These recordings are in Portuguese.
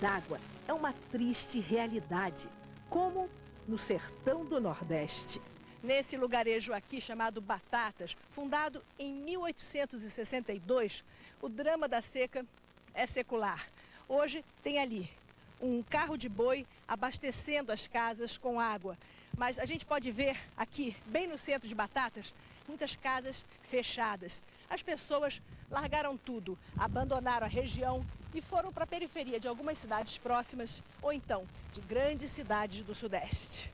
d'água é uma triste realidade, como no sertão do Nordeste. Nesse lugarejo aqui chamado Batatas, fundado em 1862, o drama da seca é secular. Hoje tem ali um carro de boi abastecendo as casas com água. Mas a gente pode ver aqui, bem no centro de Batatas, muitas casas fechadas. As pessoas largaram tudo, abandonaram a região e foram para a periferia de algumas cidades próximas ou então de grandes cidades do Sudeste.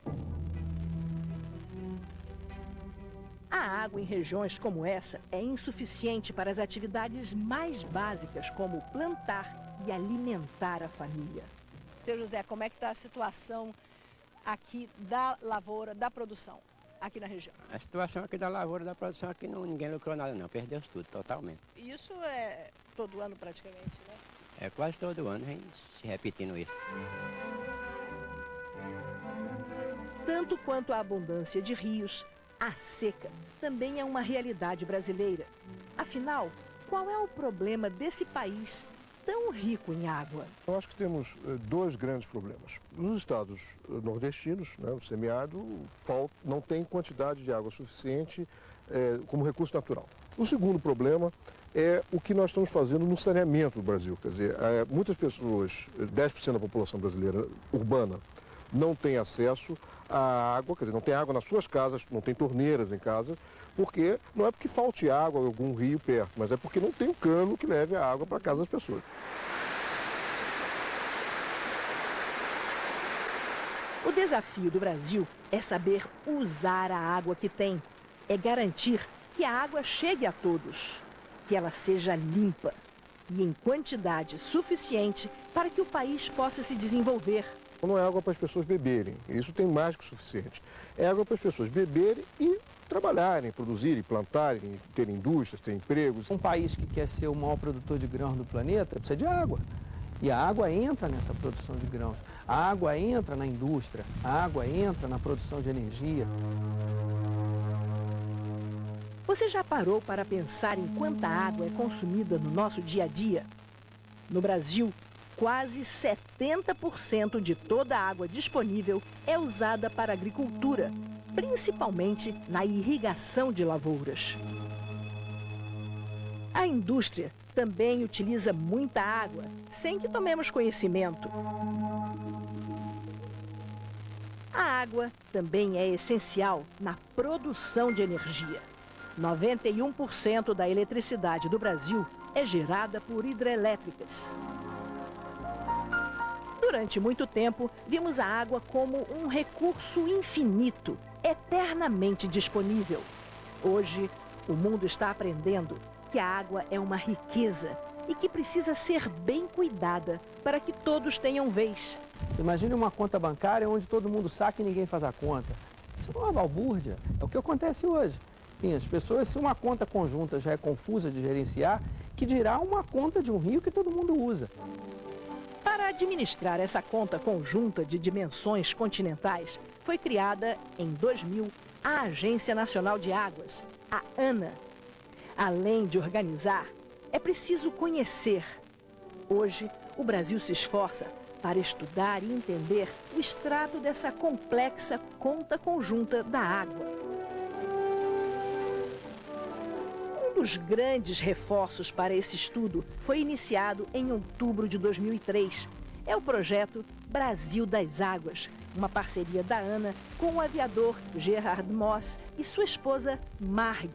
A água em regiões como essa é insuficiente para as atividades mais básicas, como plantar e alimentar a família. Seu José, como é que está a situação aqui da lavoura, da produção, aqui na região? A situação aqui da lavoura, da produção, aqui ninguém lucrou nada não, perdeu tudo totalmente. Isso é todo ano praticamente, né? É quase todo ano, vem se repetindo isso. Tanto quanto a abundância de rios, a seca também é uma realidade brasileira. Afinal, qual é o problema desse país tão rico em água? Eu acho que temos dois grandes problemas. Nos estados nordestinos, né, o semiárido não tem quantidade de água suficiente como recurso natural. O segundo problema é o que nós estamos fazendo no saneamento do Brasil. Quer dizer, muitas pessoas, 10% da população brasileira urbana, não tem acesso à água, quer dizer, não tem água nas suas casas, não tem torneiras em casa, porque não é porque falte água em algum rio perto, mas é porque não tem um cano que leve a água para a casa das pessoas. O desafio do Brasil é saber usar a água que tem, é garantir que a água chegue a todos, que ela seja limpa e em quantidade suficiente para que o país possa se desenvolver. Não é água para as pessoas beberem, isso tem mais que o suficiente. É água para as pessoas beberem e trabalharem, produzirem, plantarem, terem indústrias, terem empregos. Um país que quer ser o maior produtor de grãos do planeta precisa de água. E a água entra nessa produção de grãos. A água entra na indústria, a água entra na produção de energia. Você já parou para pensar em quanta água é consumida no nosso dia a dia? No Brasil, quase 70% de toda a água disponível é usada para a agricultura, principalmente na irrigação de lavouras. A indústria também utiliza muita água, sem que tomemos conhecimento. A água também é essencial na produção de energia. 91% da eletricidade do Brasil é gerada por hidrelétricas. Durante muito tempo, vimos a água como um recurso infinito, eternamente disponível. Hoje, o mundo está aprendendo que a água é uma riqueza e que precisa ser bem cuidada para que todos tenham vez. Você imagina uma conta bancária onde todo mundo saca e ninguém faz a conta. Isso é uma balbúrdia, é o que acontece hoje. Sim, as pessoas, se uma conta conjunta já é confusa de gerenciar, que dirá uma conta de um rio que todo mundo usa. Para administrar essa conta conjunta de dimensões continentais, foi criada em 2000 a Agência Nacional de Águas, a ANA. Além de organizar, é preciso conhecer. Hoje, o Brasil se esforça para estudar e entender o extrato dessa complexa conta conjunta da água. Um dos grandes reforços para esse estudo foi iniciado em outubro de 2003. É o projeto Brasil das Águas, uma parceria da ANA com o aviador Gerard Moss e sua esposa Marg.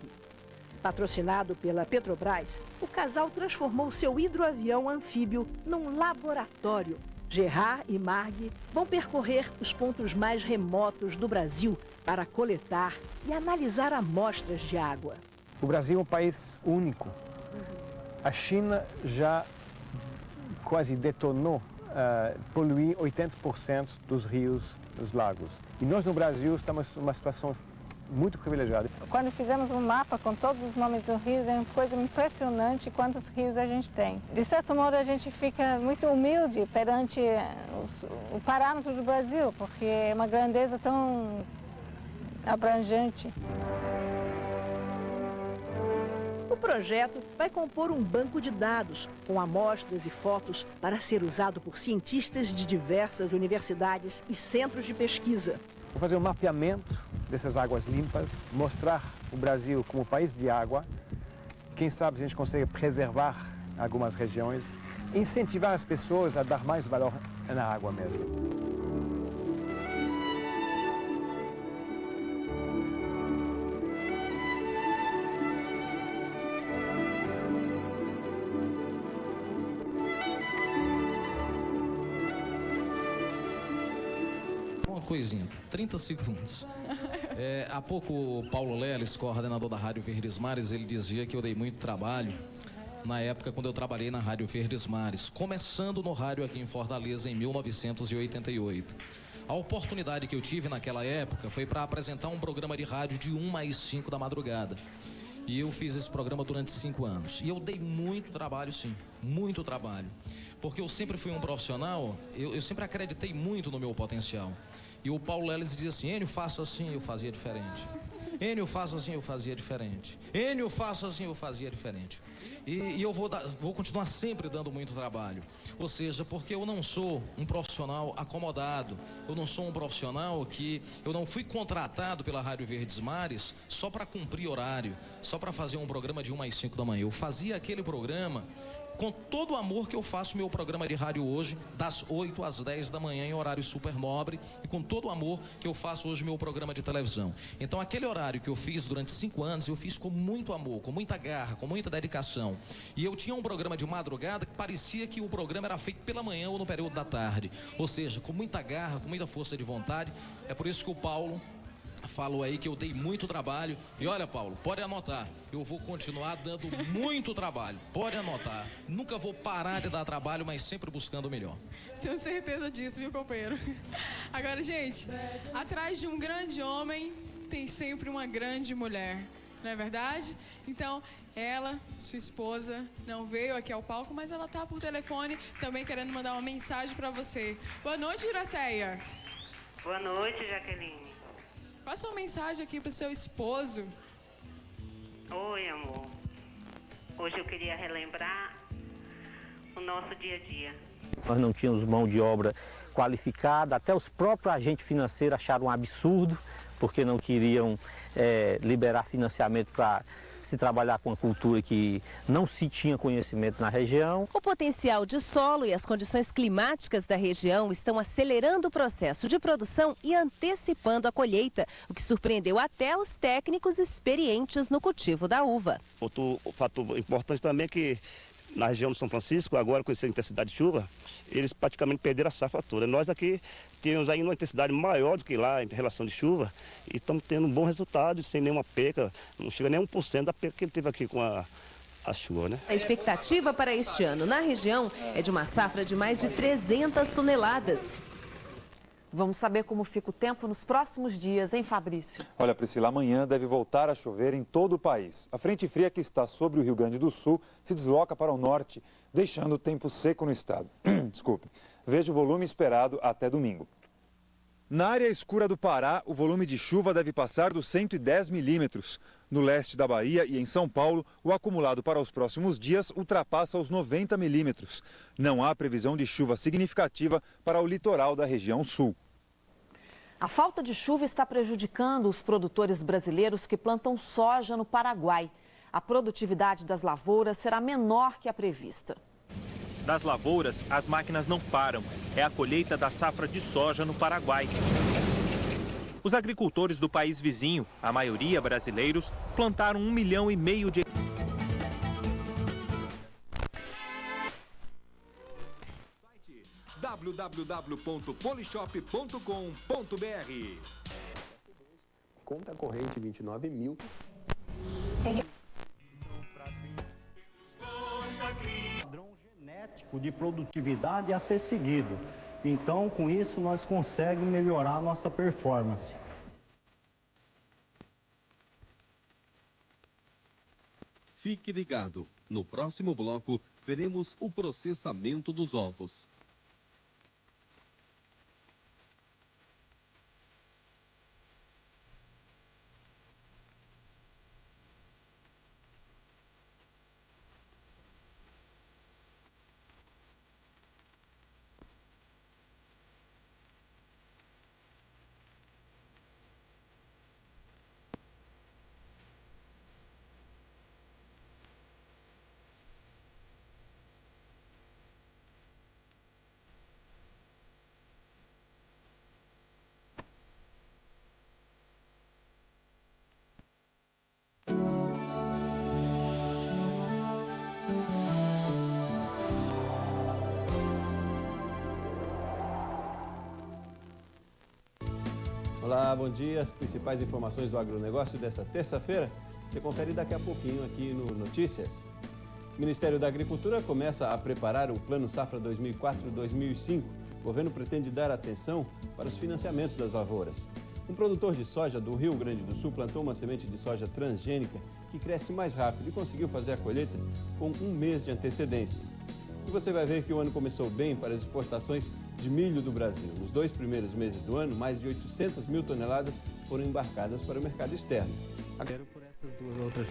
Patrocinado pela Petrobras, o casal transformou seu hidroavião anfíbio num laboratório. Gerard e Marg vão percorrer os pontos mais remotos do Brasil para coletar e analisar amostras de água. O Brasil é um país único. A China já quase detonou poluir 80% dos rios, dos lagos. E nós no Brasil estamos numa situação muito privilegiada. Quando fizemos um mapa com todos os nomes dos rios, é uma coisa impressionante quantos rios a gente tem. De certo modo, a gente fica muito humilde perante o parâmetro do Brasil, porque é uma grandeza tão abrangente. O projeto vai compor um banco de dados com amostras e fotos para ser usado por cientistas de diversas universidades e centros de pesquisa. Vou fazer um mapeamento dessas águas limpas, mostrar o Brasil como país de água. Quem sabe a gente consegue preservar algumas regiões, incentivar as pessoas a dar mais valor na água mesmo. Coisinha, 30 segundos. Há pouco o Paulo Leles, coordenador da Rádio Verdes Mares, ele dizia que eu dei muito trabalho na época quando eu trabalhei na Rádio Verdes Mares, começando no rádio aqui em Fortaleza em 1988. A oportunidade que eu tive naquela época foi para apresentar um programa de rádio de 1 às 5 da madrugada. E eu fiz esse programa durante 5 anos. E eu dei muito trabalho, sim, muito trabalho. Porque eu sempre fui um profissional, eu sempre acreditei muito no meu potencial. E o Paulo Leles dizia assim: Enio, faça assim, eu fazia diferente. Enio, faça assim, eu fazia diferente. Enio, faça assim, eu fazia diferente. E eu vou continuar sempre dando muito trabalho. Ou seja, porque eu não sou um profissional acomodado. Eu não sou um profissional que... Eu não fui contratado pela Rádio Verdes Mares só para cumprir horário, só para fazer um programa de 1 às 5 da manhã. Eu fazia aquele programa com todo o amor que eu faço meu programa de rádio hoje, das 8 às 10 da manhã, em horário super nobre, e com todo o amor que eu faço hoje meu programa de televisão. Então, aquele horário que eu fiz durante 5 anos, eu fiz com muito amor, com muita garra, com muita dedicação. E eu tinha um programa de madrugada que parecia que o programa era feito pela manhã ou no período da tarde. Ou seja, com muita garra, com muita força de vontade. É por isso que o Paulo falou aí que eu dei muito trabalho. E olha, Paulo, pode anotar, eu vou continuar dando muito trabalho. Pode anotar, nunca vou parar de dar trabalho, mas sempre buscando o melhor. Tenho certeza disso, viu, companheiro? Agora, gente, atrás de um grande homem tem sempre uma grande mulher, não é verdade? Então, ela, sua esposa, não veio aqui ao palco, mas ela tá por telefone também querendo mandar uma mensagem para você. Boa noite, Iraceia. Boa noite, Jaqueline. Qual a sua mensagem aqui para o seu esposo? Oi, amor. Hoje eu queria relembrar o nosso dia a dia. Nós não tínhamos mão de obra qualificada, até os próprios agentes financeiros acharam um absurdo, porque não queriam liberar financiamento para se trabalhar com uma cultura que não se tinha conhecimento na região. O potencial de solo e as condições climáticas da região estão acelerando o processo de produção e antecipando a colheita, o que surpreendeu até os técnicos experientes no cultivo da uva. Outro fator importante também é que na região de São Francisco, agora com essa intensidade de chuva, eles praticamente perderam a safra toda. Nós aqui temos ainda uma intensidade maior do que lá em relação de chuva e estamos tendo um bom resultado, sem nenhuma perca, não chega nem a 1% da perca que ele teve aqui com a chuva, né? A expectativa para este ano na região é de uma safra de mais de 300 toneladas. Vamos saber como fica o tempo nos próximos dias, hein, Fabrício? Olha, Priscila, amanhã deve voltar a chover em todo o país. A frente fria que está sobre o Rio Grande do Sul se desloca para o norte, deixando o tempo seco no estado. Desculpe. Veja o volume esperado até domingo. Na área escura do Pará, o volume de chuva deve passar dos 110 milímetros. No leste da Bahia e em São Paulo, o acumulado para os próximos dias ultrapassa os 90 milímetros. Não há previsão de chuva significativa para o litoral da região sul. A falta de chuva está prejudicando os produtores brasileiros que plantam soja no Paraguai. A produtividade das lavouras será menor que a prevista. Das lavouras, as máquinas não param. É a colheita da safra de soja no Paraguai. Os agricultores do país vizinho, a maioria brasileiros, plantaram 1,5 milhão de www.polishop.com.br. Conta corrente 29.000. Padrão genético de produtividade a ser seguido. Então, com isso, nós conseguimos melhorar a nossa performance. Fique ligado. No próximo bloco, veremos o processamento dos ovos. Olá, bom dia. As principais informações do agronegócio dessa terça-feira você confere daqui a pouquinho aqui no Notícias. O Ministério da Agricultura começa a preparar o Plano Safra 2004-2005. O governo pretende dar atenção para os financiamentos das lavouras. Um produtor de soja do Rio Grande do Sul plantou uma semente de soja transgênica que cresce mais rápido e conseguiu fazer a colheita com um mês de antecedência. E você vai ver que o ano começou bem para as exportações de milho do Brasil. Nos 2 primeiros meses do ano, mais de 800 mil toneladas foram embarcadas para o mercado externo. Por essas duas outras